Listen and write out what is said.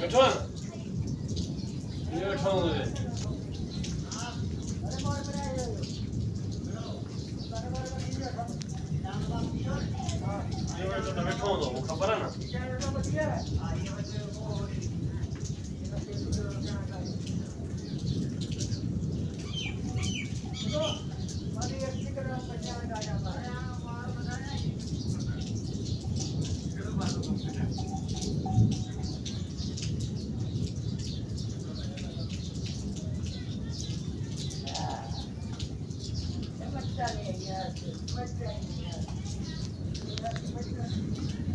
Götür. Niye çaldı? ये तो तबे ठों दो वो खबर है ना Yes.